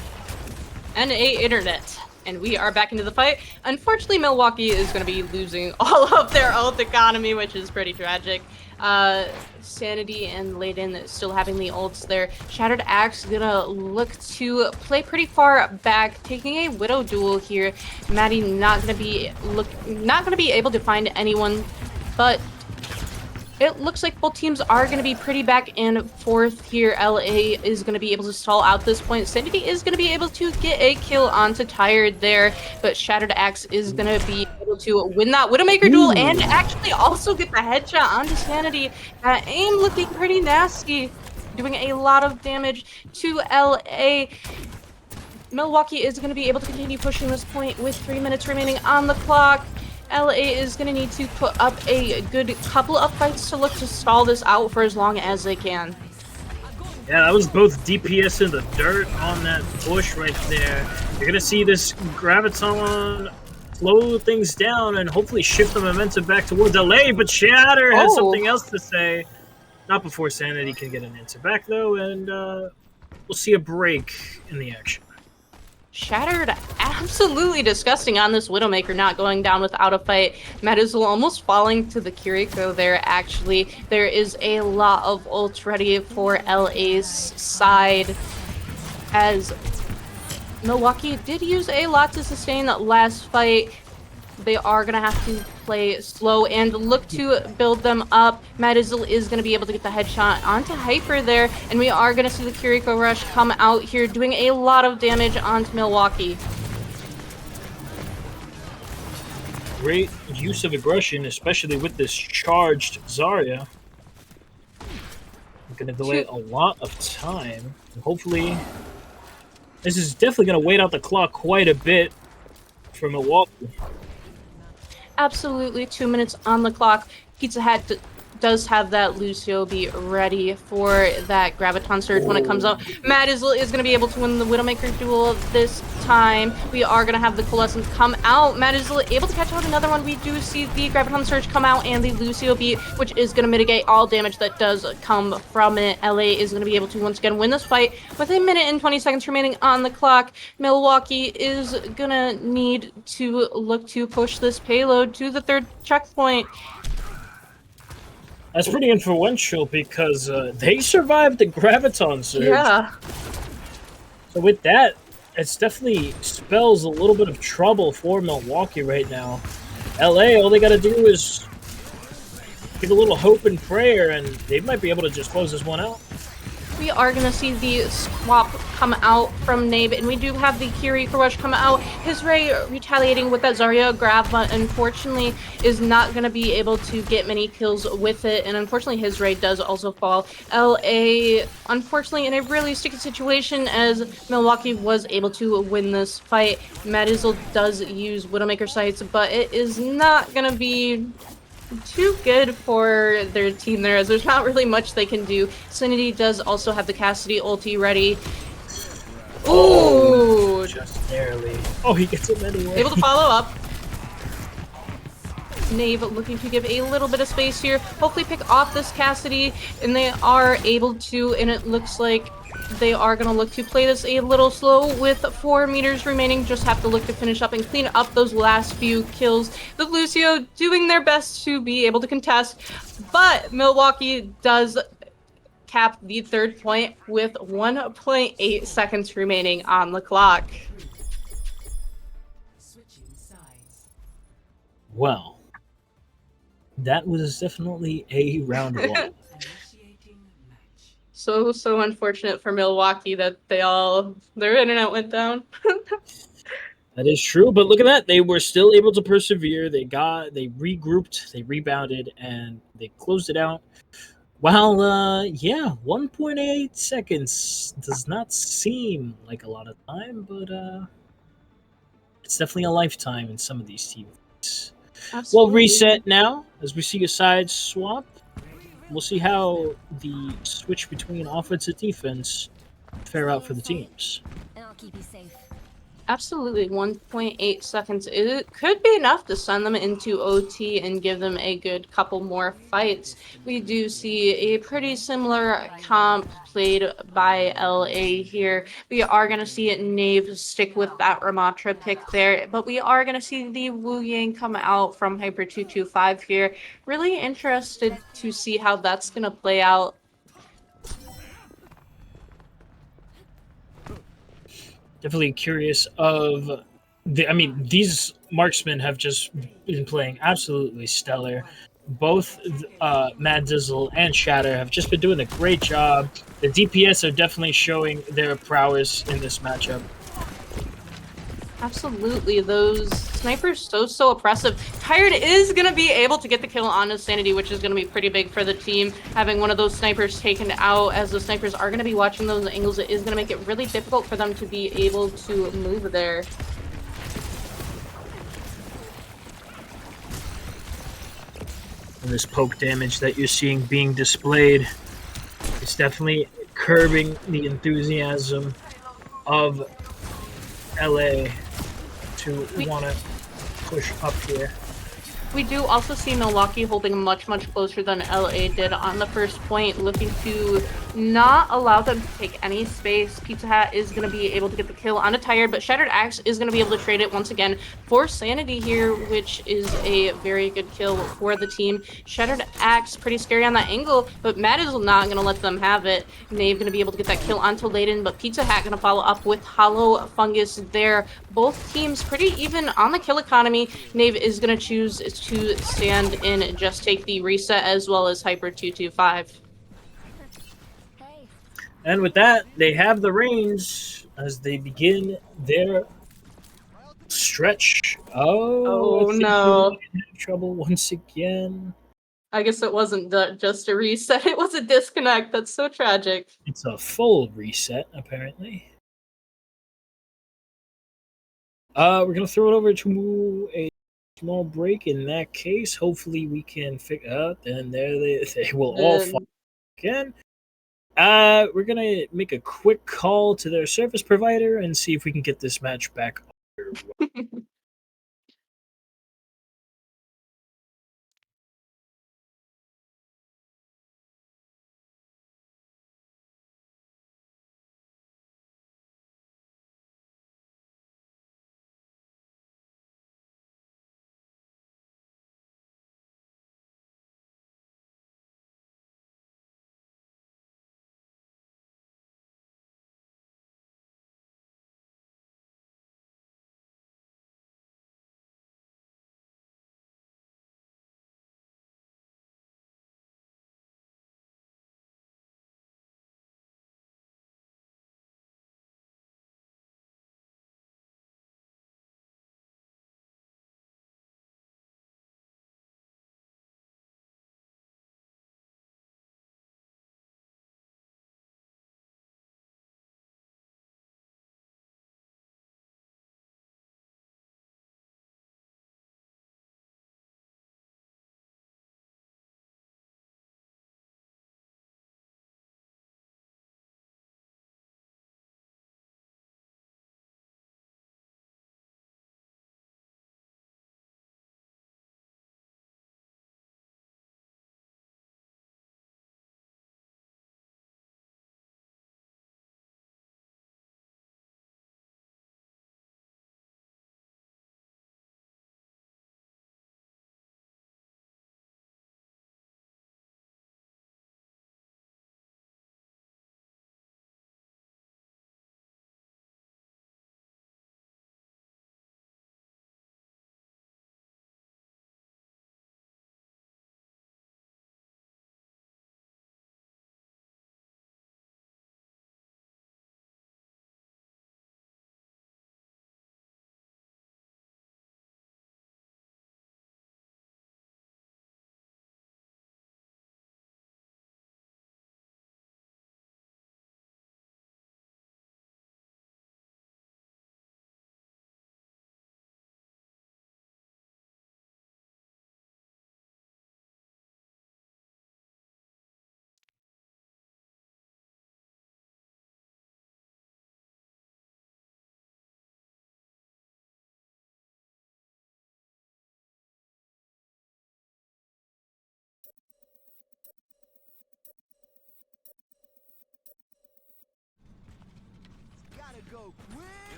And internet. And we are back into the fight. Unfortunately, Milwaukee is going to be losing all of their ult economy, which is pretty tragic. Sanity and Layden still having the ults there. Shattered Axe gonna look to play pretty far back, taking a Widow duel here. Maddie not gonna be able to find anyone, but it looks like both teams are going to be pretty back and forth here. LA is going to be able to stall out this point. Sanity is going to be able to get a kill onto Tired there, but Shattered Axe is going to be able to win that Widowmaker duel and actually also get the headshot onto Sanity. That aim looking pretty nasty, doing a lot of damage to LA. Milwaukee is going to be able to continue pushing this point with 3 minutes remaining on the clock. LA is going to need to put up a good couple of fights to look to stall this out for as long as they can. Yeah, that was both DPS in the dirt on that push right there. You're going to see this Graviton slow things down and hopefully shift the momentum back towards LA, but Shatter has something else to say. Not before Sanity can get an answer back, though, and we'll see a break in the action. Shattered absolutely disgusting on this Widowmaker, not going down without a fight. Medizel almost falling to the Kiriko there, actually. There is a lot of ults ready for LA's side, as Milwaukee did use a lot to sustain that last fight. They are going to have to play slow and look to build them up. Medizel is going to be able to get the headshot onto Hyper there, and we are going to see the Kiriko Rush come out here doing a lot of damage onto Milwaukee. Great use of aggression, especially with this charged Zarya. Going to delay a lot of time. And hopefully, this is definitely going to wait out the clock quite a bit for Milwaukee. Absolutely, 2 minutes on the clock. Pizza Hut does have that Lucio be ready for that Graviton Surge when it comes out. Medizel is going to be able to win the Widowmaker duel this time. We are going to have the Coalescence come out. Medizel able to catch out another one. We do see the Graviton Surge come out and the Lucio beat, which is going to mitigate all damage that does come from it. LA is going to be able to once again win this fight with 1 minute and 20 seconds remaining on the clock. Milwaukee is going to need to look to push this payload to the 3rd checkpoint. That's pretty influential because they survived the Graviton Surge. Yeah. So with that, it's definitely spells a little bit of trouble for Milwaukee right now. LA, all they got to do is give a little hope and prayer, and they might be able to just close this one out. We are going to see the swap come out from Nabe, and we do have the Kiriko Rush come out. His Ray retaliating with that Zarya grab, but unfortunately is not going to be able to get many kills with it, and unfortunately his Ray does also fall. LA, unfortunately, in a really sticky situation as Milwaukee was able to win this fight. Medizel does use Widowmaker sights, but it is not going to be too good for their team there, as there's not really much they can do. Sanity does also have the Cassidy ulti ready. Ooh! Just barely. Oh, he gets it anyway. Able to follow up. Nave looking to give a little bit of space here. Hopefully pick off this Cassidy, and they are able to, and it looks like they are going to look to play this a little slow with 4 meters remaining. Just have to look to finish up and clean up those last few kills. The Lucio doing their best to be able to contest, but Milwaukee does cap the 3rd point with 1.8 seconds remaining on the clock. Well, that was definitely a round 1. So unfortunate for Milwaukee that their internet went down. That is true, but look at that. They were still able to persevere. They regrouped, they rebounded, and they closed it out. While, 1.8 seconds does not seem like a lot of time, but it's definitely a lifetime in some of these teams. We'll reset now as we see a side swap. We'll see how the switch between offense and defense fare out for the teams. And I'll keep you safe. Absolutely, 1.8 seconds. It could be enough to send them into OT and give them a good couple more fights. We do see a pretty similar comp played by LA here. We are going to see Nave stick with that Ramatra pick there, but we are going to see the Wu Yang come out from Hyper 225 here. Really interested to see how that's going to play out. Definitely curious of I mean, these marksmen have just been playing absolutely stellar. Both Mad Dizzle and Shatter have just been doing a great job. The DPS are definitely showing their prowess in this matchup. Absolutely, those snipers so oppressive. Tired is going to be able to get the kill on his Sanity, which is going to be pretty big for the team. Having one of those snipers taken out, as the snipers are going to be watching those angles, it is going to make it really difficult for them to be able to move there. And this poke damage that you're seeing being displayed is definitely curbing the enthusiasm of LA to want to push up here. We do also see Milwaukee holding much closer than LA did on the first point, looking to not allow them to take any space. Pizza Hat is going to be able to get the kill on a Tired, but Shattered Axe is going to be able to trade it once again for Sanity here, which is a very good kill for the team. Shattered Axe, pretty scary on that angle, but Matt is not going to let them have it. Nave going to be able to get that kill onto Layden, but Pizza Hat going to follow up with Hollow Fungus there. Both teams pretty even on the kill economy. Nave is going to choose to stand in and just take the reset as well as Hyper 225. And with that, they have the range as they begin their stretch. Oh, I think No. we're in trouble once again. I guess it wasn't just a reset, it was a disconnect. That's so tragic. It's a full reset, apparently. We're gonna throw it over to a small break. In that case, hopefully we can figure out. And there they will all fall again. We're gonna make a quick call to their service provider and see if we can get this match back underway.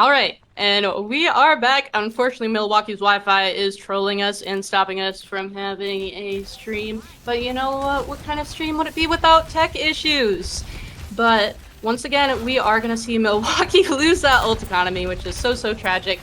All right, and we are back. Unfortunately, Milwaukee's Wi-Fi is trolling us and stopping us from having a stream. But you know what? What kind of stream would it be without tech issues? But once again, we are going to see Milwaukee lose that ult economy, which is so tragic.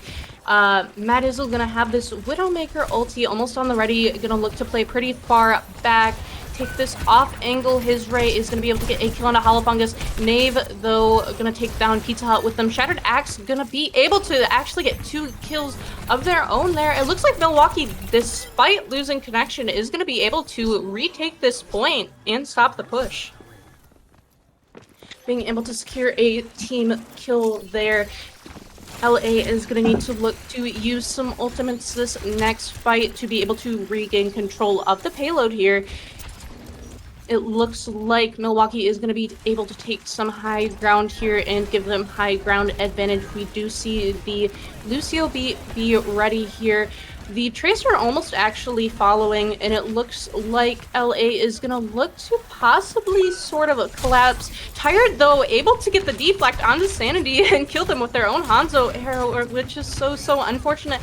Matt Izzle going to have this Widowmaker ulti almost on the ready, going to look to play pretty far back. Take this off angle. His Ray is going to be able to get a kill on a Hollow Fungus. Knave, though, going to take down Pizza Hut with them. Shattered Axe going to be able to actually get 2 kills of their own there. It looks like Milwaukee, despite losing connection, is going to be able to retake this point and stop the push. Being able to secure a team kill there. LA is going to need to look to use some ultimates this next fight to be able to regain control of the payload here. It looks like Milwaukee is going to be able to take some high ground here and give them high ground advantage. We do see the Lucio be ready here. The Tracer almost actually following, and it looks like LA is going to look to possibly sort of collapse. Tired, though, able to get the deflect onto Sanity and kill them with their own Hanzo arrow, which is so unfortunate.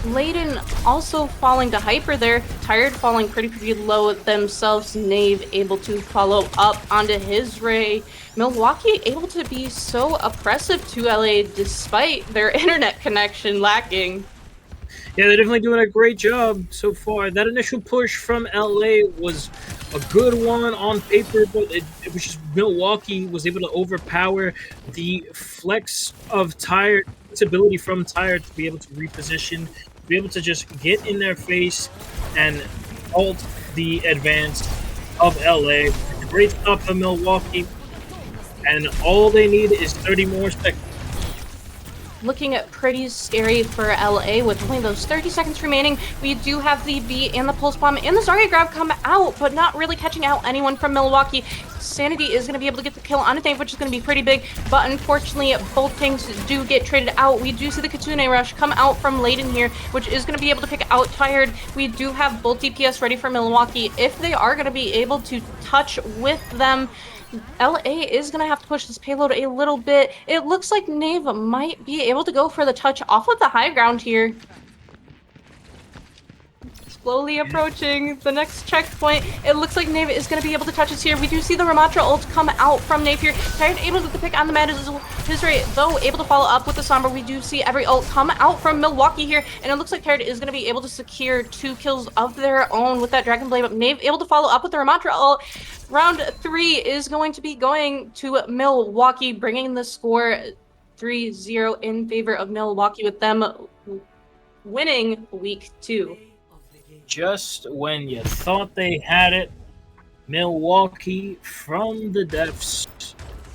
Layden also falling to Hyper there. Tired falling pretty low themselves. Knave able to follow up onto his Ray. Milwaukee able to be so oppressive to LA despite their internet connection lacking. Yeah, they're definitely doing a great job so far. That initial push from LA was a good one on paper, but it was just Milwaukee was able to overpower the flex of Tired, its ability from Tired to be able to reposition, to be able to just get in their face and halt the advance of LA. It's a great stop for Milwaukee, and all they need is 30 more seconds. Looking at pretty scary for LA with only those 30 seconds remaining. We do have the B and the Pulse Bomb and the Zarya Grab come out, but not really catching out anyone from Milwaukee. Sanity is going to be able to get the kill on a Dave, which is going to be pretty big, but unfortunately both tanks do get traded out. We do see the Kitsune Rush come out from Layden here, which is going to be able to pick out Tired. We do have both DPS ready for Milwaukee. If they are going to be able to touch with them, LA is going to have to push this payload a little bit. It looks like Knave might be able to go for the touch off of the high ground here. Slowly approaching the next checkpoint. It looks like Knave is going to be able to touch us here. We do see the Ramatra ult come out from Knave here. Tired able to pick on the Mad his Ray, though able to follow up with the Sombra. We do see every ult come out from Milwaukee here, and it looks like Tired is going to be able to secure 2 kills of their own with that Dragon Blade, but Knave able to follow up with the Ramatra ult. Round 3 is going to be going to Milwaukee, bringing the score 3-0 in favor of Milwaukee, with them winning week 2. Just when you thought they had it, Milwaukee from the depths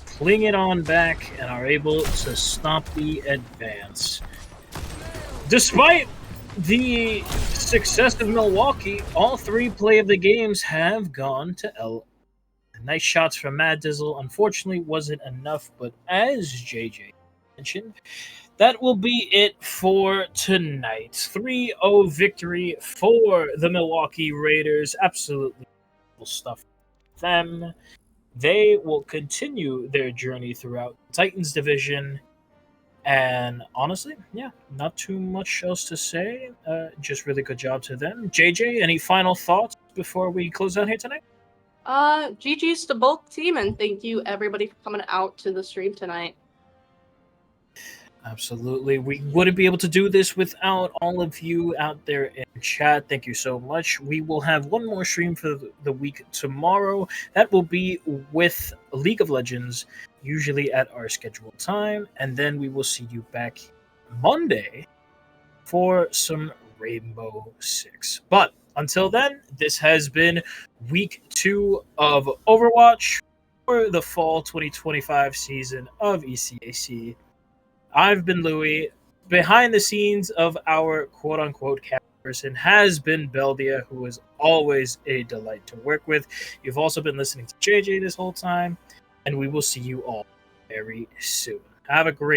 cling it on back and are able to stop the advance. Despite the success of Milwaukee, all 3 play of the games have gone to LA. Nice shots from Mad Dizzle. Unfortunately, wasn't enough, but as JJ mentioned, that will be it for tonight. 3-0 victory for the Milwaukee Raiders. Absolutely cool stuff for them. They will continue their journey throughout the Titans division. And honestly, yeah, not too much else to say. Just really good job to them. JJ, any final thoughts before we close out here tonight? GG's to both team, and thank you everybody for coming out to the stream tonight. Absolutely. We wouldn't be able to do this without all of you out there in chat. Thank you so much. We will have one more stream for the week tomorrow. That will be with League of Legends, usually at our scheduled time. And then we will see you back Monday for some Rainbow Six. But until then, this has been week 2 of Overwatch for the fall 2025 season of ECAC. I've been Louis. Behind the scenes of our quote-unquote cat person has been Beldia, who is always a delight to work with. You've also been listening to JJ this whole time, and we will see you all very soon. Have a great